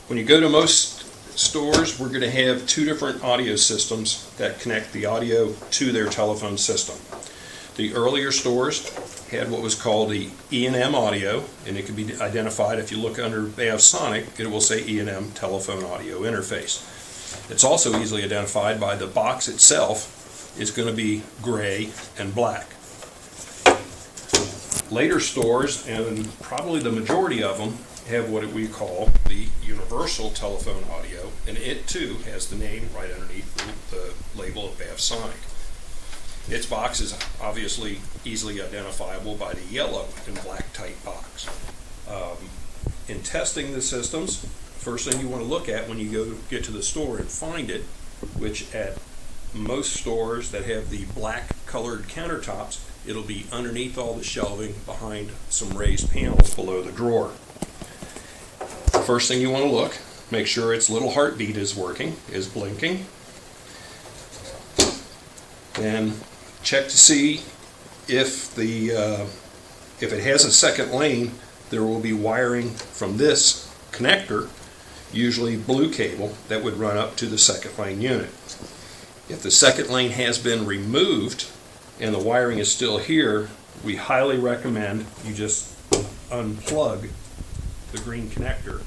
When you go to most stores, we're going to have two different audio systems that connect the audio to their telephone system. The earlier stores had what was called the E&M audio, and it can be identified if you look under Bavsonic, it will say E&M telephone audio interface. It's also easily identified by the box itself is going to be gray and black. Later stores, and probably the majority of them, have what we call the universal telephone audio, and it too has the name right underneath the label of Bavsonic. Its box is obviously easily identifiable by the yellow and black type box. In testing the systems, first thing you want to look at when you get to the store and find it, which at most stores that have the black colored countertops, it'll be underneath all the shelving behind some raised panels below the drawer. First thing you want to look, make sure its little heartbeat is working, is blinking, and check to see if it has a second lane. There will be wiring from this connector, usually blue cable, that would run up to the second lane unit. If the second lane has been removed and the wiring is still here, we highly recommend you just unplug the green connector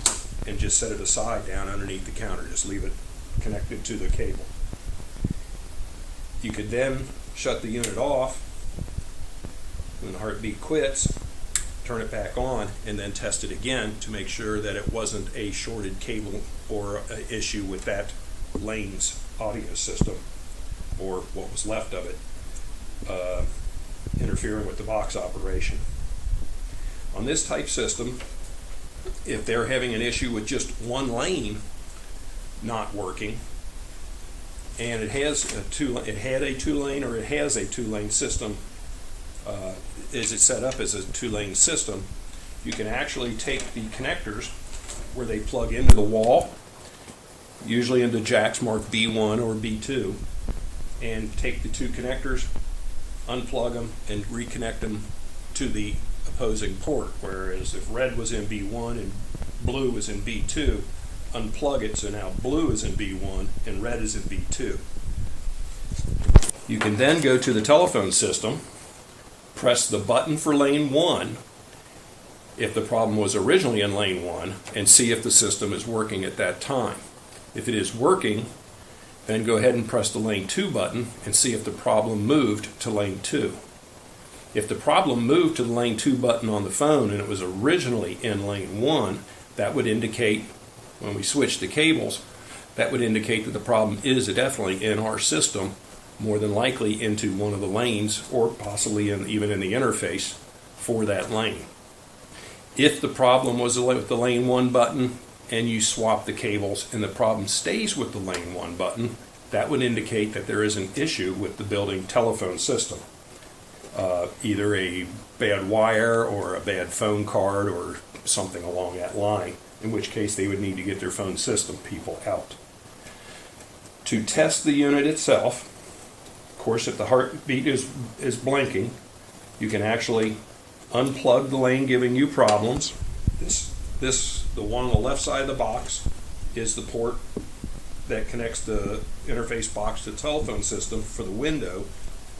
and just set it aside down underneath the counter. Just leave it connected to the cable. You could then shut the unit off when the heartbeat quits, turn it back on, and then test it again to make sure that it wasn't a shorted cable or an issue with that lane's audio system or what was left of it interfering with the box operation. On this type system, if they're having an issue with just one lane not working, and it has it had a two-lane or it has a two-lane system, is it set up as a two-lane system, you can actually take the connectors where they plug into the wall, usually into jacks marked B1 or B2, and take the two connectors, unplug them, and reconnect them to the opposing port. Whereas if red was in B1 and blue was in B2, unplug it so now blue is in B1 and red is in B2. You can then go to the telephone system, press the button for lane 1 if the problem was originally in lane 1, and see if the system is working at that time. If it is working, then go ahead and press the lane 2 button and see if the problem moved to lane 2. If the problem moved to the lane 2 button on the phone and it was originally in lane 1, that would indicate, when we switch the cables, that would indicate that the problem is definitely in our system, more than likely into one of the lanes or possibly even in the interface for that lane. If the problem was with the lane 1 button and you swap the cables and the problem stays with the lane 1 button, that would indicate that there is an issue with the building telephone system. Either a bad wire or a bad phone card or something along that line, in which case they would need to get their phone system people out. To test the unit itself, of course, if the heartbeat is blinking, you can actually unplug the lane giving you problems. The one on the left side of the box is the port that connects the interface box to the telephone system for the window.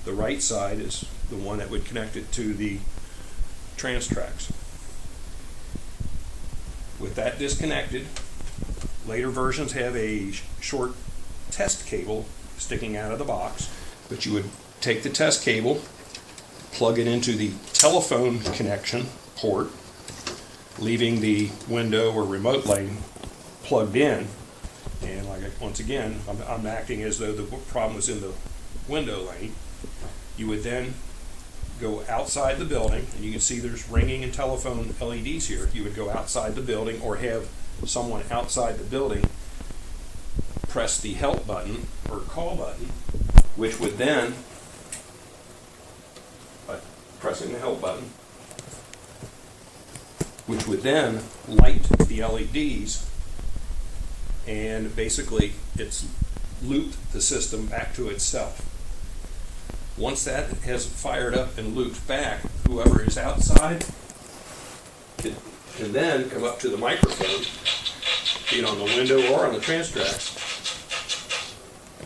The right side is the one that would connect it to the trans tracks. With that disconnected, later versions have a short test cable sticking out of the box, but you would take the test cable, plug it into the telephone connection port, leaving the window or remote lane plugged in, and once again, I'm acting as though the problem was in the window lane. You would then go outside the building, and you can see there's ringing and telephone LEDs here. You would go outside the building or have someone outside the building press the help button or call button, which would then, by pressing the help button, which would then light the LEDs, and basically it's looped the system back to itself. Once that has fired up and looped back, whoever is outside can then come up to the microphone be it on the window or on the trans tracks.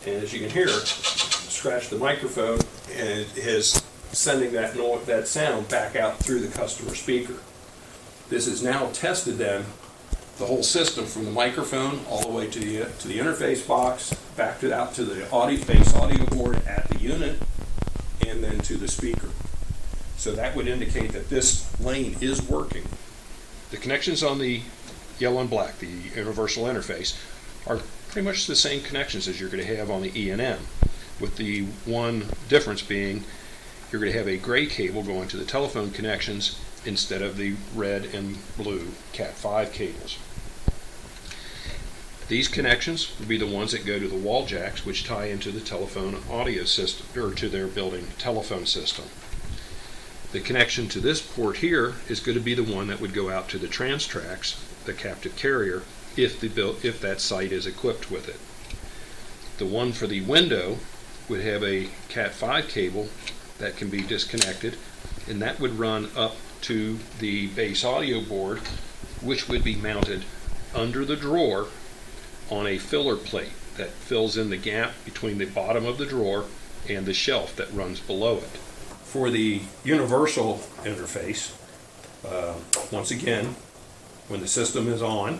And as you can hear, scratch the microphone, and it is sending that sound back out through the customer speaker. This is now tested then, the whole system from the microphone all the way to the interface box, back out to the base audio board at the unit, and then to the speaker. So that would indicate that this lane is working. The connections on the yellow and black, the universal interface, are pretty much the same connections as you're going to have on the E&M, with the one difference being you're going to have a gray cable going to the telephone connections instead of the red and blue Cat5 cables. These connections will be the ones that go to the wall jacks, which tie into the telephone audio system, or to their building telephone system. The connection to this port here is going to be the one that would go out to the trans tracks, the captive carrier, if that site is equipped with it. The one for the window would have a Cat5 cable that can be disconnected, and that would run up to the base audio board, which would be mounted under the drawer on a filler plate that fills in the gap between the bottom of the drawer and the shelf that runs below it. For the universal interface, once again, when the system is on,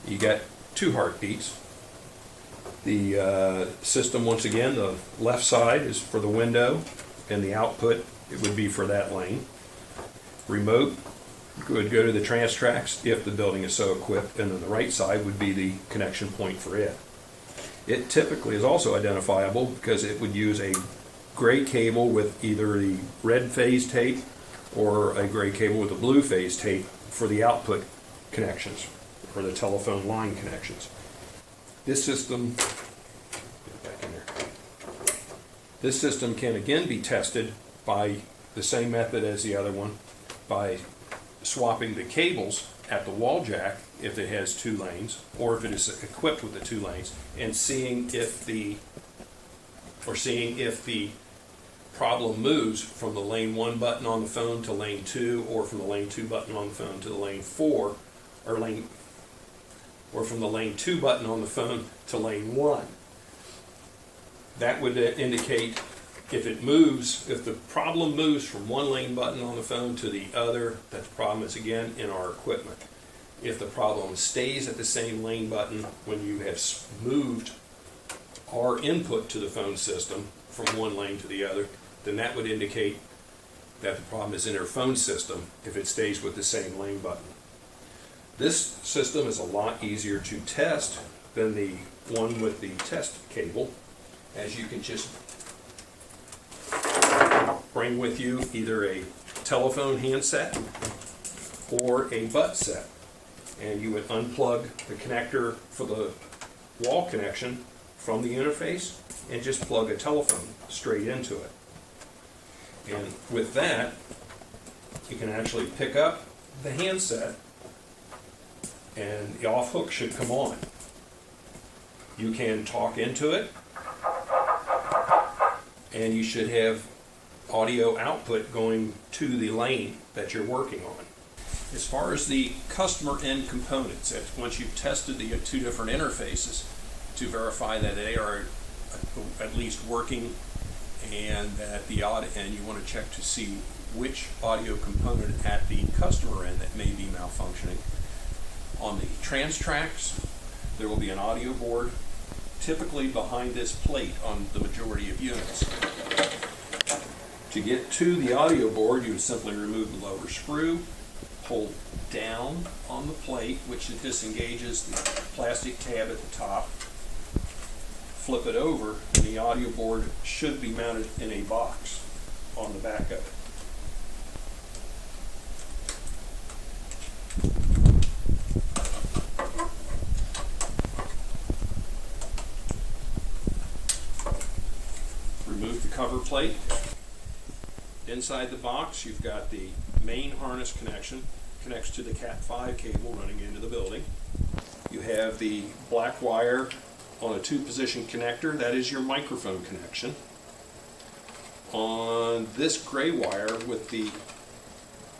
you get 2 heartbeats. The system, once again, the left side is for the window, and the output, it would be for that lane. Remote would go to the trans tracks if the building is so equipped, and then the right side would be the connection point for it. It typically is also identifiable because it would use a gray cable with either the red phase tape or a gray cable with a blue phase tape for the output connections or the telephone line connections. This system, get back in there. This system can again be tested by the same method as the other one, by swapping the cables at the wall jack if it has 2 lanes, or if it is equipped with the 2 lanes, and seeing if the problem moves from the lane 1 button on the phone to lane 2, or from the lane 2 button on the phone to the lane 4, or from the lane 2 button on the phone to lane 1. That would indicate if the problem moves from one lane button on the phone to the other, that the problem is again in our equipment. If the problem stays at the same lane button when you have moved our input to the phone system from one lane to the other, then that would indicate that the problem is in our phone system if it stays with the same lane button. This system is a lot easier to test than the one with the test cable, as you can just bring with you either a telephone handset or a butt set, and you would unplug the connector for the wall connection from the interface and just plug a telephone straight into it. And with that, you can actually pick up the handset and the off hook should come on. You can talk into it, and you should have audio output going to the lane that you're working on. As far as the customer end components, once you've tested the 2 different interfaces to verify that they are at least working, and that and you want to check to see which audio component at the customer end that may be malfunctioning. On the trans tracks, there will be an audio board typically behind this plate on the majority of units. To get to the audio board, you would simply remove the lower screw, hold down on the plate, which disengages the plastic tab at the top, flip it over, and the audio board should be mounted in a box on the back of it. Remove the cover plate. Inside the box, you've got the main harness connection, connects to the Cat5 cable running into the building. You have the black wire on a 2-position connector, that is your microphone connection. On this gray wire with the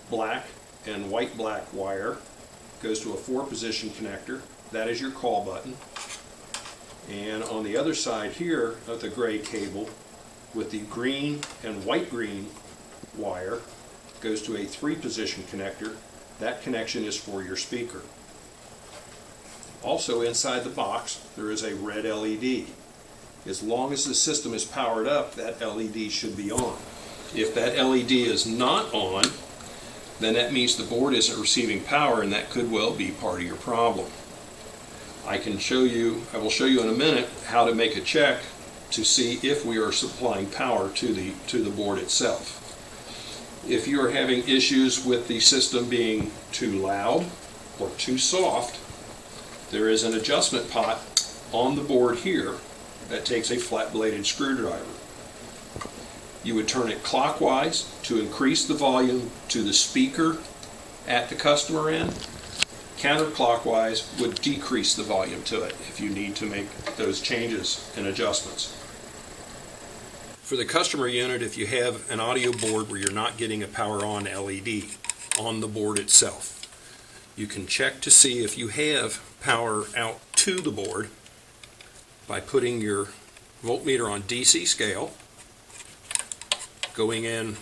black and white-black wire goes to a 4-position connector. That is your call button. And on the other side here of the gray cable with the green and white-green wire goes to a 3-position connector. That connection is for your speaker. Also inside the box there is a red LED. As long as the system is powered up, that LED should be on. If that LED is not on, then that means the board isn't receiving power, and that could well be part of your problem. I will show you in a minute how to make a check to see if we are supplying power to the board itself. If you are having issues with the system being too loud or too soft, there is an adjustment pot on the board here that takes a flat-bladed screwdriver. You would turn it clockwise to increase the volume to the speaker at the customer end. Counterclockwise would decrease the volume to it if you need to make those changes and adjustments. For the customer unit, if you have an audio board where you're not getting a power on LED on the board itself, you can check to see if you have power out to the board by putting your voltmeter on DC scale, going in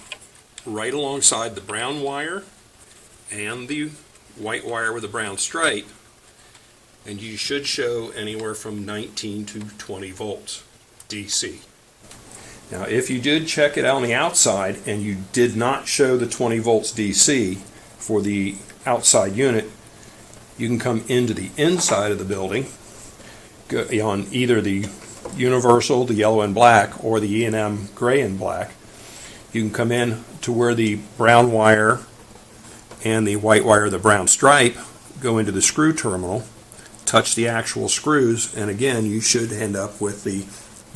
right alongside the brown wire and the white wire with a brown stripe, and you should show anywhere from 19 to 20 volts DC. Now, if you did check it on the outside and you did not show the 20 volts DC for the outside unit, you can come into the inside of the building on either the universal, the yellow and black, or the E&M gray and black. You can come in to where the brown wire and the white wire, the brown stripe, go into the screw terminal, touch the actual screws, and again you should end up with the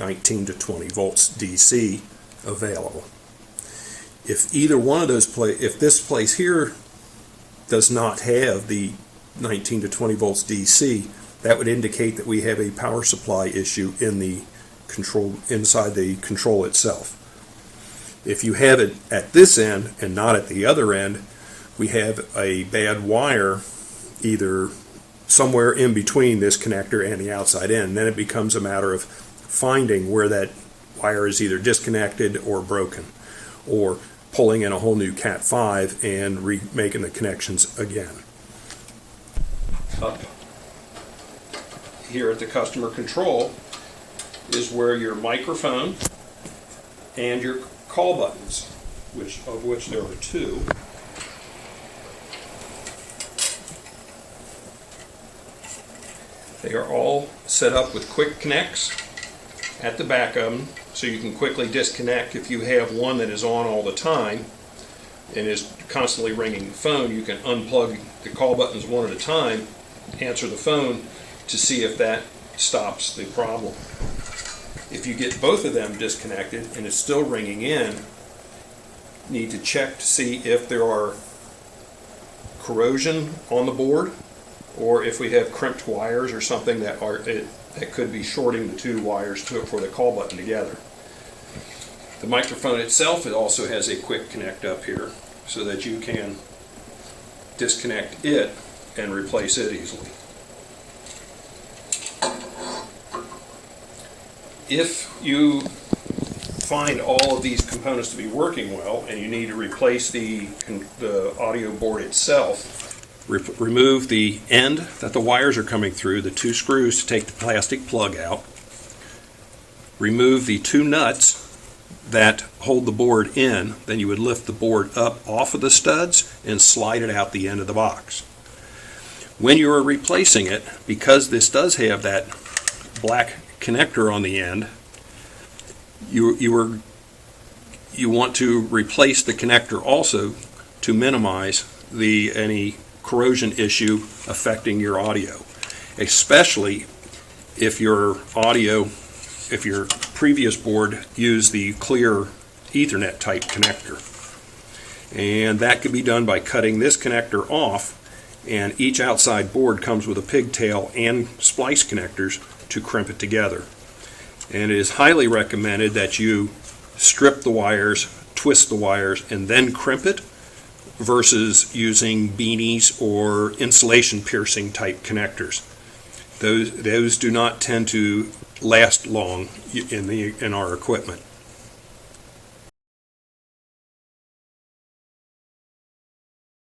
19 to 20 volts DC available. If either one of those if this place here does not have the 19 to 20 volts DC, that would indicate that we have a power supply issue in the control, inside the control itself. If you have it at this end and not at the other end, we have a bad wire either somewhere in between this connector and the outside end. Then it becomes a matter of finding where that wire is either disconnected or broken, or pulling in a whole new Cat 5 and remaking the connections again. Up here at the customer control is where your microphone and your call buttons, of which there are 2, they are all set up with quick connects at the back of them, so you can quickly disconnect. If you have one that is on all the time and is constantly ringing the phone, you can unplug the call buttons one at a time, answer the phone to see if that stops the problem. If you get both of them disconnected and it's still ringing in, you need to check to see if there are corrosion on the board, or if we have crimped wires or something that could be shorting the 2 wires for the call button together. The microphone itself, it also has a quick connect up here so that you can disconnect it and replace it easily. If you find all of these components to be working well and you need to replace the audio board itself, remove the end that the wires are coming through, the 2 screws to take the plastic plug out, remove the 2 nuts that hold the board in, then you would lift the board up off of the studs and slide it out the end of the box. When you are replacing it, because this does have that black connector on the end, you want to replace the connector also to minimize any corrosion issue affecting your audio, especially if your previous board used the clear Ethernet type connector. And that can be done by cutting this connector off, and each outside board comes with a pigtail and splice connectors to crimp it together. And it is highly recommended that you strip the wires, twist the wires, and then crimp it, versus using beanies or insulation piercing type connectors. Those do not tend to last long in our equipment.